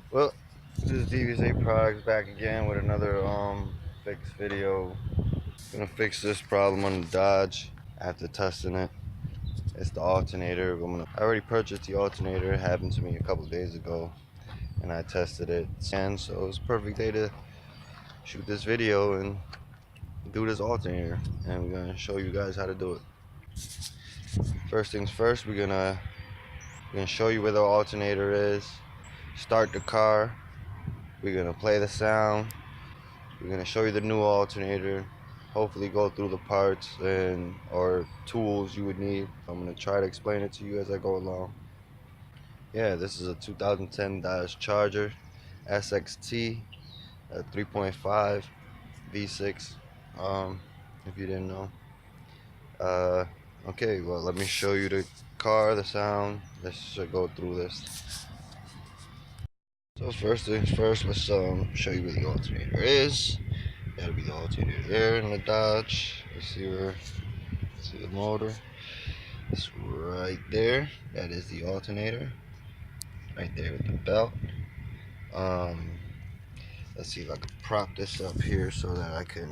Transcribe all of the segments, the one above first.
Well, this is dvsaproducts back again with another fix video. Gonna fix this problem on the Dodge after testing it. It's the alternator. I already purchased the alternator. It happened to me a couple days ago, and I tested it. And so it's a perfect day to shoot this video and do this alternator. And we're gonna show you guys how to do it. First things first, we're gonna show you where the alternator is. Start the car. We're gonna play the sound. We're gonna show you the new alternator. Hopefully go through the parts and or tools you would need. I'm gonna try to explain it to you as I go along. Yeah, this is a 2010 Dodge Charger SXT 3.5 V6. If you didn't know. Okay, well, let me show you the car, the sound. Let's go through this. So first things first, let's show you where the alternator is. That'll be the alternator there in the Dodge. Let's see where, see the motor. It's right there. That is the alternator. Right there with the belt. Let's see if I can prop this up here so that I can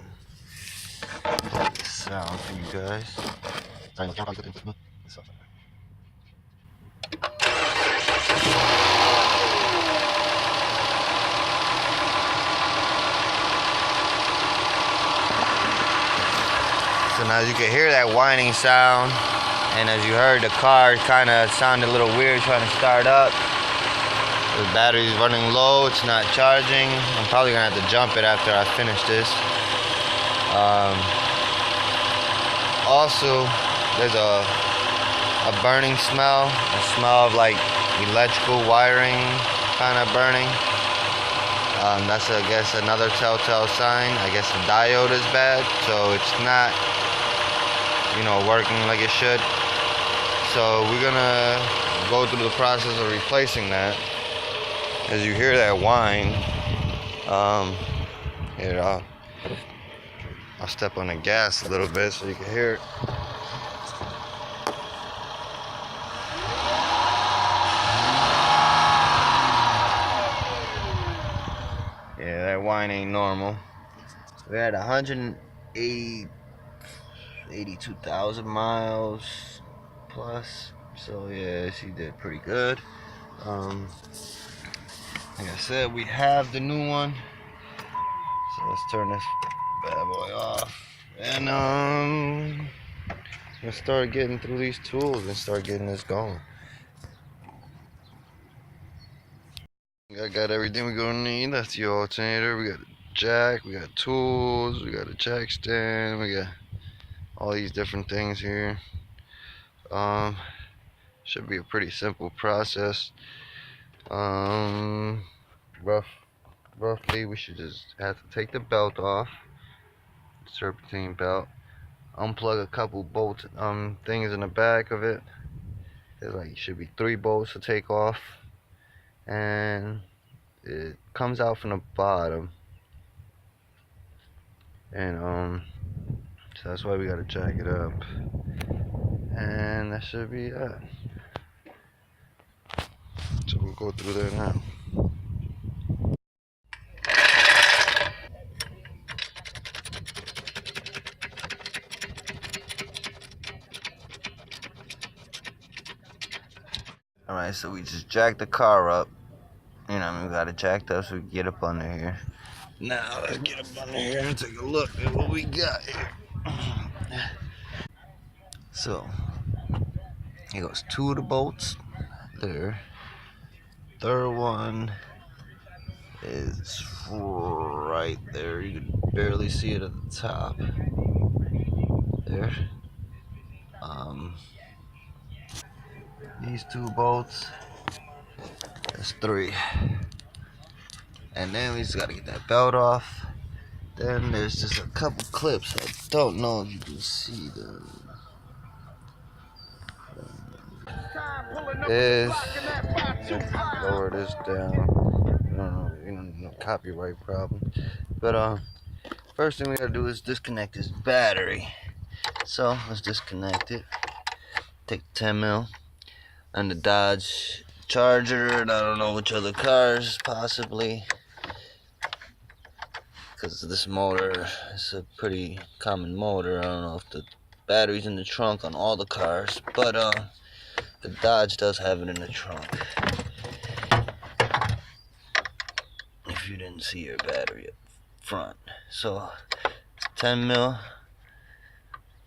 play the sound for you guys. So now you can hear that whining sound, and as you heard, the car kind of sounded a little weird trying to start up. The battery's running low, it's not charging. I'm probably gonna have to jump it after I finish this. Also, there's a burning smell, a smell of like electrical wiring kind of burning. That's, I guess, another telltale sign. I guess the diode is bad, so it's not, working like it should. So we're gonna go through the process of replacing that. As you hear that whine, here, I'll step on the gas a little bit so you can hear it. Yeah, that whine ain't normal. We're at 182,000 miles plus, so yeah, she did pretty good. Like I said, we have the new one, so let's turn this bad boy off, and let's start getting through these tools and start getting this going. I got everything we're gonna need. That's the alternator. We got a jack, we got tools, we got a jack stand, we got all these different things here. Should be a pretty simple process. Roughly we should just have to take the belt off, serpentine belt, unplug a couple bolts, things in the back of it. There's like should be 3 bolts to take off, and it comes out from the bottom, and so that's why we gotta jack it up, and that should be that. So we'll go through there now. Alright, so we just jacked the car up. We got it jacked up so we can get up under here. Now let's get up under here and take a look at what we got here. So here goes 2 of the bolts there. Third one is right there. You can barely see it at the top there. These 2 bolts, that's 3. And then we just gotta get that belt off. Then there's just a couple clips. I don't know if you can see them. Lower this down. No copyright problem. But first thing we gotta do is disconnect this battery. So let's disconnect it. Take 10 mil. And the Dodge charger, and I don't know which other cars possibly, because this motor is a pretty common motor. I don't know if the battery's in the trunk on all the cars, but the Dodge does have it in the trunk. If you didn't see your battery up front. So 10 mil.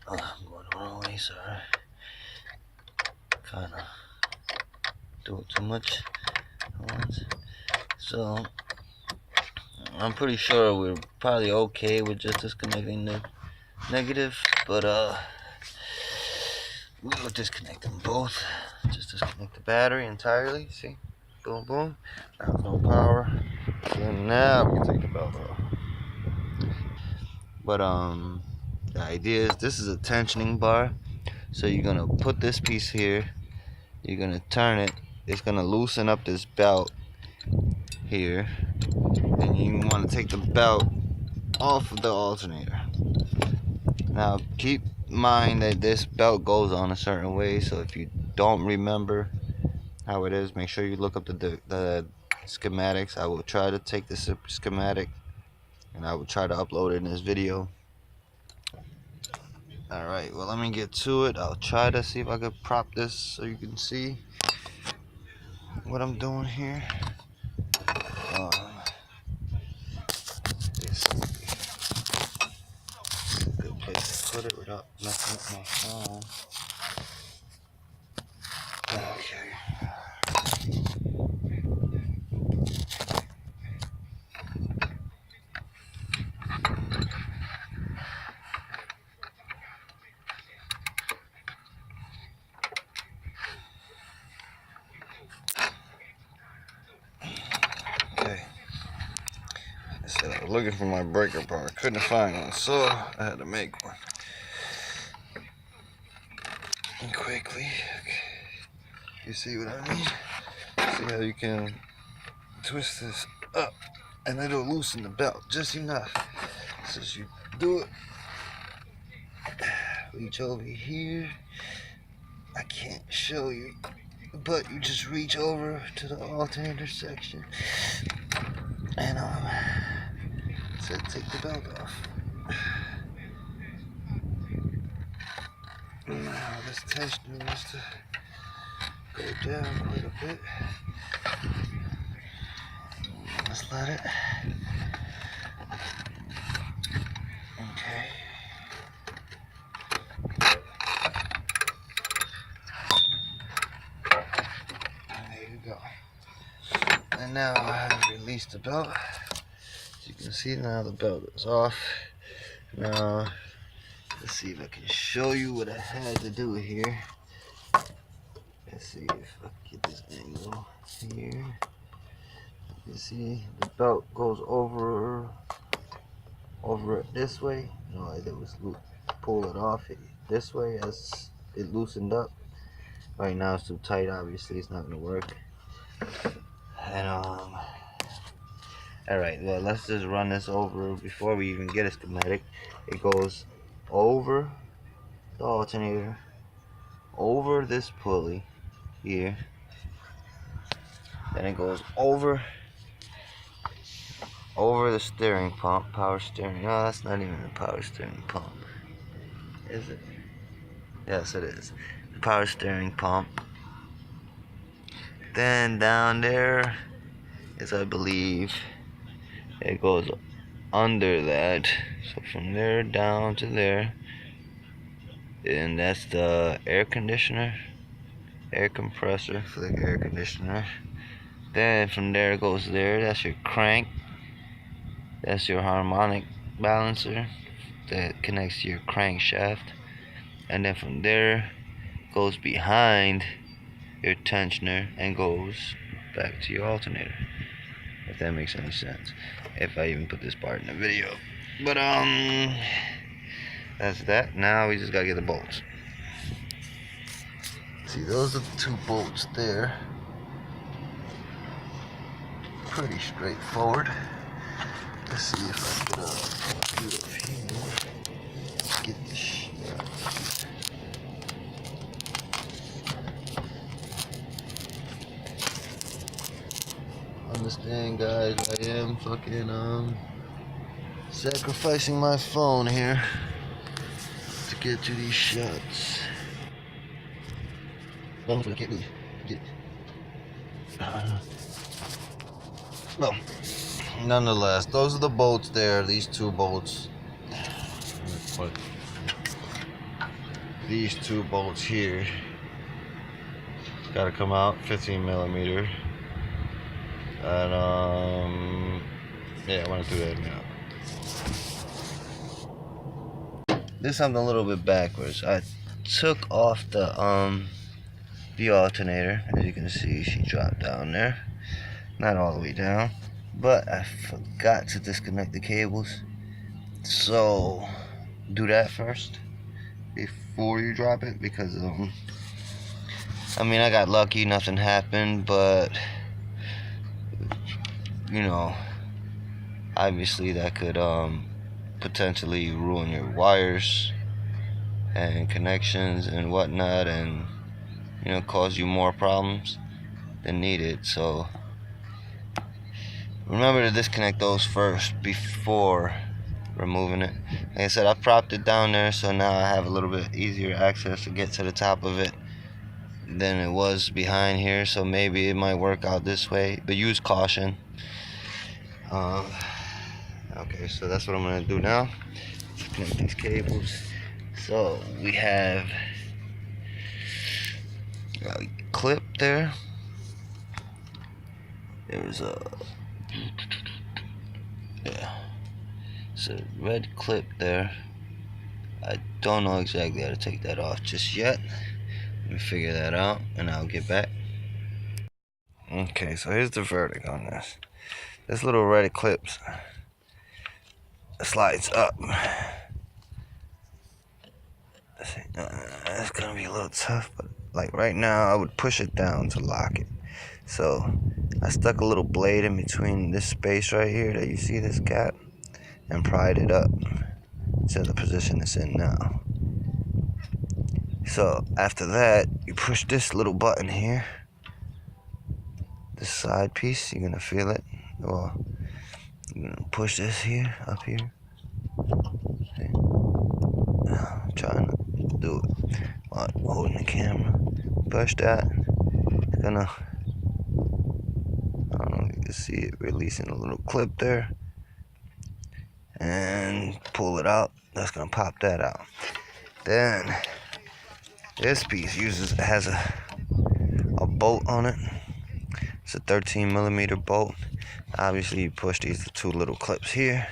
Oh, I'm going the wrong way, sorry. Kinda do it too much at once. So I'm pretty sure we're probably okay with just disconnecting the negative, but we'll disconnect them both. Just disconnect the battery entirely. See? Boom, boom. Now no power. So now we can take the belt off. But the idea is this is a tensioning bar. So you're gonna put this piece here. You're gonna turn it. It's gonna loosen up this belt here, and you want to take the belt off of the alternator. Now keep in mind that this belt goes on a certain way, so if you don't remember how it is, make sure you look up the schematics. I will try to take this schematic and I will try to upload it in this video. Alright, well, let me get to it. I'll try to see if I can prop this so you can see what I'm doing here. This is a good place to put it without messing up my phone. Okay. Okay. So I was looking for my breaker bar. Couldn't find one, so I had to make one. And quickly. Okay. You see what I mean? See how you can twist this up and it'll loosen the belt just enough. So as you do it, reach over here. I can't show you, but you just reach over to the alternator section and so take the belt off. Now this tension needs to go down quite a bit. Let's let it. Okay. There you go. And now I have released the belt. As you can see now the belt is off. Now let's see if I can show you what I had to do here. Let's see if I can get this angle here. You see the belt goes over it this way. All I did was pull it off this way as it loosened up. Right now it's too tight, obviously it's not gonna work. And alright, well, let's just run this over before we even get a schematic. It goes over the alternator, over this pulley here, then it goes over the steering pump, power steering. No, that's not even a power steering pump, is it? Yes, it is. The power steering pump. Then down there is, I believe, it goes under that. So from there down to there, and that's the air conditioner, air compressor for the air conditioner. Then from there it goes there. That's your crank. That's your harmonic balancer that connects to your crankshaft. And then from there goes behind your tensioner and goes back to your alternator, if that makes any sense, if I even put this part in the video. But that's that. Now we just gotta get the bolts. See, those are the two bolts there. Pretty straightforward. Let's see if I can do it here. Get the shit out. Understand, guys, I am fucking sacrificing my phone here to get to these shots. Well, I can't really get. Well, nonetheless, those are the bolts there. These two bolts. These two bolts here. Gotta come out 15 millimeter. And yeah, I want to do that now. Did something a little bit backwards. I took off the alternator. As you can see, she dropped down there. Not all the way down, but I forgot to disconnect the cables. So do that first before you drop it, because I mean, I got lucky, nothing happened, but you know, obviously that could potentially ruin your wires and connections and whatnot, and you know, cause you more problems than needed. So remember to disconnect those first before removing it. Like I said, I propped it down there, so now I have a little bit easier access to get to the top of it than it was behind here. So maybe it might work out this way, but use caution. Okay, so that's what I'm gonna do now. Connect these cables. So we have a clip there. There's a it's a red clip there. I don't know exactly how to take that off just yet. Let me figure that out and I'll get back. Okay, so here's the verdict on this. This little red clip slides up. It's gonna be a little tough, but like right now I would push it down to lock it. So I stuck a little blade in between this space right here that you see, this gap, and pried it up to the position it's in now. So after that, you push this little button here, this side piece, you're gonna feel it. Well, you're gonna push this here, up here. See? I'm trying to do it while holding the camera. Push that. It's gonna, I don't know if you can see it releasing a little clip there. And pull it out. That's gonna pop that out. Then this piece has a bolt on it. It's a 13 millimeter bolt. Obviously you push these two little clips here.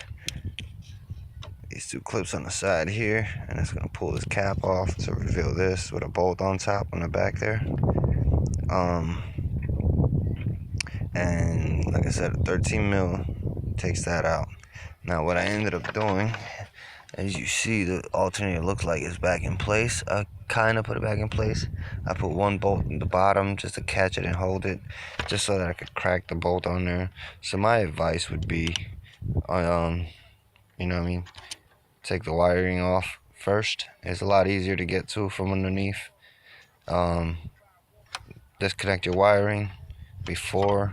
These two clips on the side here, and it's gonna pull this cap off to reveal this with a bolt on top on the back there. And like I said, a 13 mil takes that out. Now what I ended up doing, as you see, the alternator looks like it's back in place. I kind of put it back in place. I put one bolt in the bottom just to catch it and hold it, just so that I could crack the bolt on there. So my advice would be, you know what I mean, take the wiring off first. It's a lot easier to get to from underneath. Disconnect your wiring before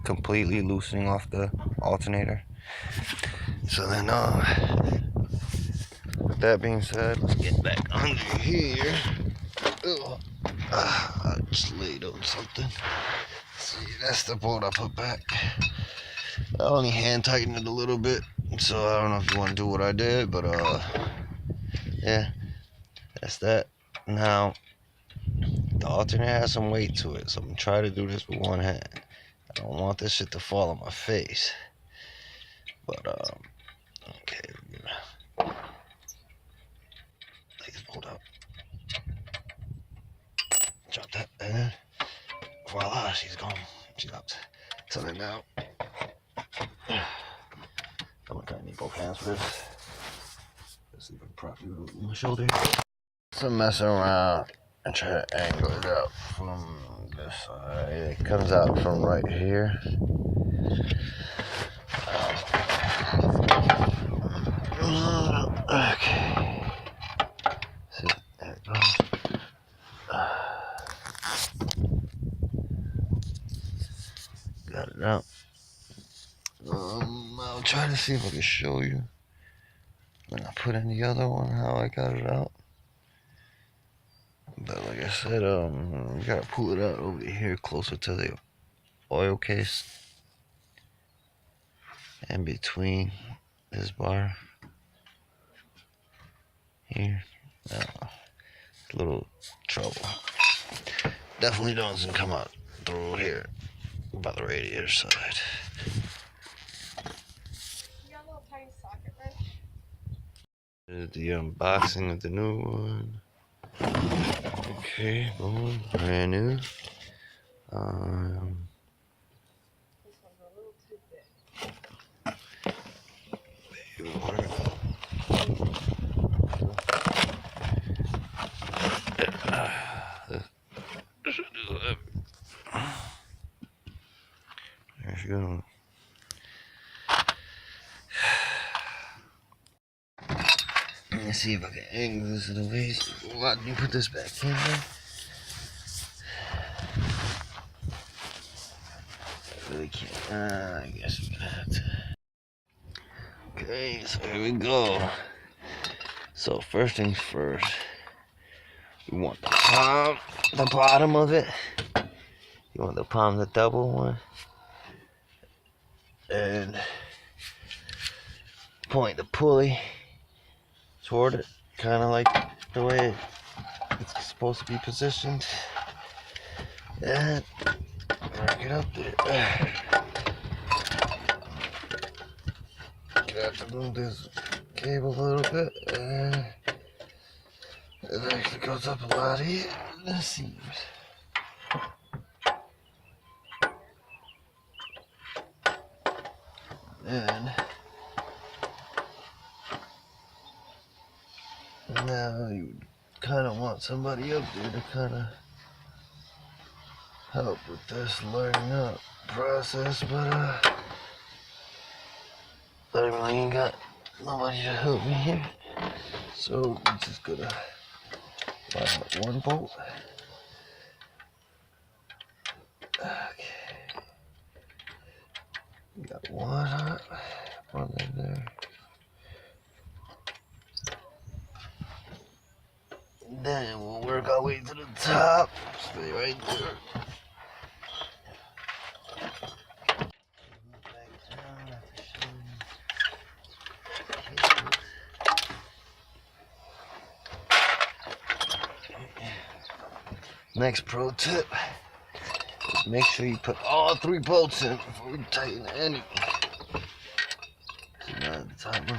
completely loosening off the alternator. So then, with that being said, let's get back under here. I just laid on something. See, that's the bolt I put back. I only hand tightened it a little bit, so I don't know if you want to do what I did, but yeah, that's that. Now, the alternator has some weight to it, so I'm gonna try to do this with one hand. I don't want this shit to fall on my face. But okay, take this bolt out. Drop that, and voila, she's gone. She's out. So then now, I'm gonna kind of need both hands for this. Let's see if I can prop you on my shoulder. So mess around and try to angle it out from this side. It comes out from right here. Okay. See, there it goes. Got it out. I'll try to see if I can show you when I put in the other one how I got it out. But like I said, you gotta pull it out over here closer to the oil case and between this bar here. Now, it's a little trouble. Definitely doesn't come out through here by the radiator side. You got a little tiny socket wrench? The unboxing of the new one. Okay, boom, brand new. This one's a little too big. There she goes. Let's see if I can angle this in a way. Why do you put this back in there? I really can't. I guess we're gonna have to. Okay, so here we go. So first things first, we want the bottom of it. You want the palm, the double one, and point the pulley toward it, kind of like the way it's supposed to be positioned, and work it up there. You have to move this cable a little bit, and it actually goes up a lot easier than it seems. And now you kind of want somebody up there to kind of help with this learning up process, but I really ain't got nobody to help me here, so I'm just gonna line up one bolt. Okay, we got one up, one in there. Then we'll work our way to the top. Stay right there. Next pro tip is make sure you put all 3 bolts in before you tighten any. So now the top one.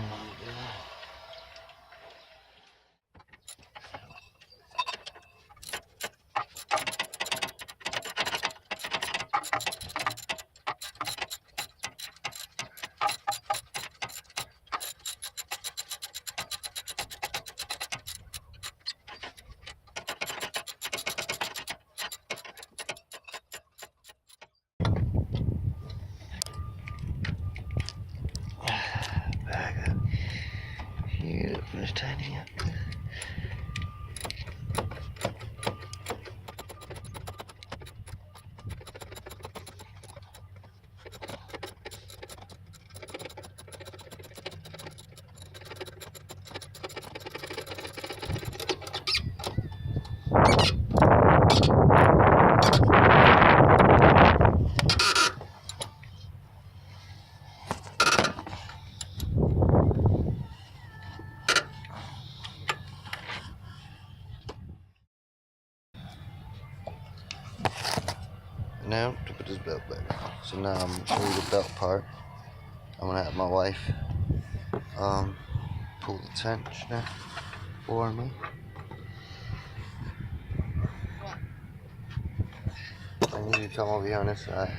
Back up here, finish tightening up. Now to put this belt back on. So now I'm gonna show you the belt part. I'm gonna have my wife pull the tensioner for me. I need you to come over here on this side.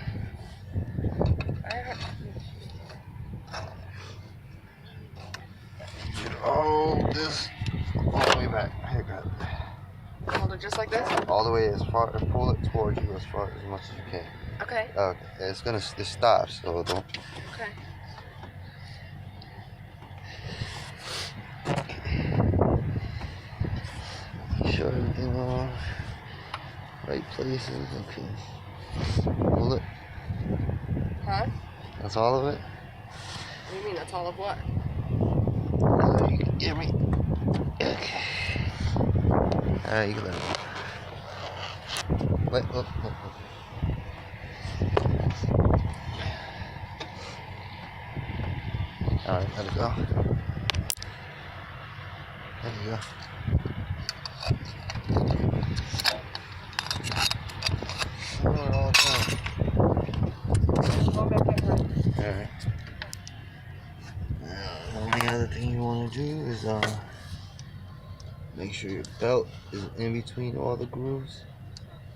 You hold this all the way back. Here, grab it. Hold it just like this? All the way as far, pull it towards you as far as much as you can. Okay. Okay, it stops, so don't. Okay. Make sure everything on right places. Okay. Pull it. Huh? That's all of it? What do you mean, that's all of what? You can hear me? Okay. Alright, you can let me. Wait, oh. Alright, let it go. There you go. Slow it all down. Go back in, right? Alright. The only other thing you want to do is make sure your belt is in between all the grooves.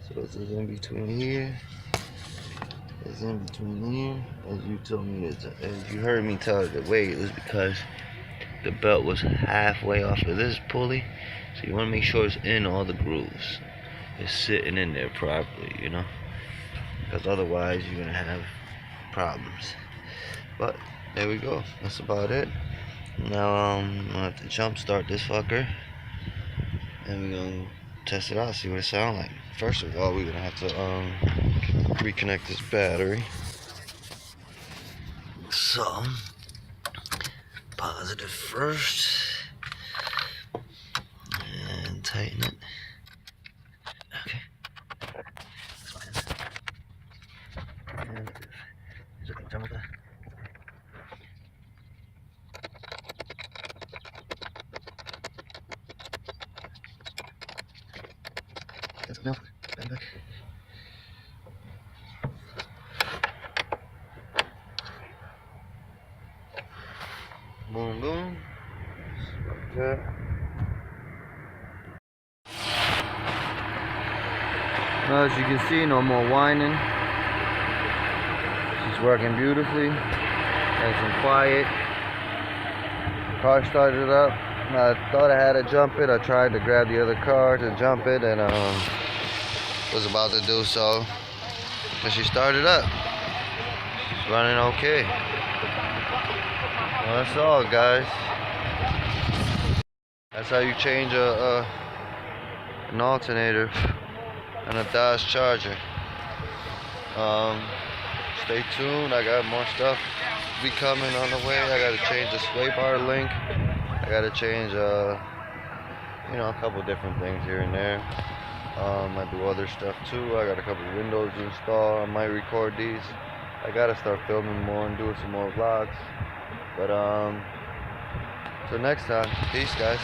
So this is in between here. It's in between here. As you told me, as you heard me tell it the way it was because the belt was halfway off of this pulley. So you want to make sure it's in all the grooves. It's sitting in there properly, you know, because otherwise you're gonna have problems. But there we go. That's about it. Now I'm gonna have to jump start this fucker, and we're gonna test it out, see what it sounds like. First of all, we're gonna have to reconnect this battery. So positive first, and tighten it. Okay. That's fine. And just gonna jump with that. That's enough. Bend back. Boom, boom. Like that. Now, as you can see, no more whining. She's working beautifully. Nice and quiet. Car started up. I thought I had to jump it. I tried to grab the other car to jump it, and was about to do so. And she started up. She's running okay. Well, that's all, guys. That's how you change an alternator and a Dodge Charger. Stay tuned. I got more stuff be coming on the way. I gotta change the sway bar link. I gotta change you know, a couple different things here and there. I do other stuff too. I got a couple windows to install. I might record these. I gotta start filming more and doing some more vlogs. But till next time, peace, guys.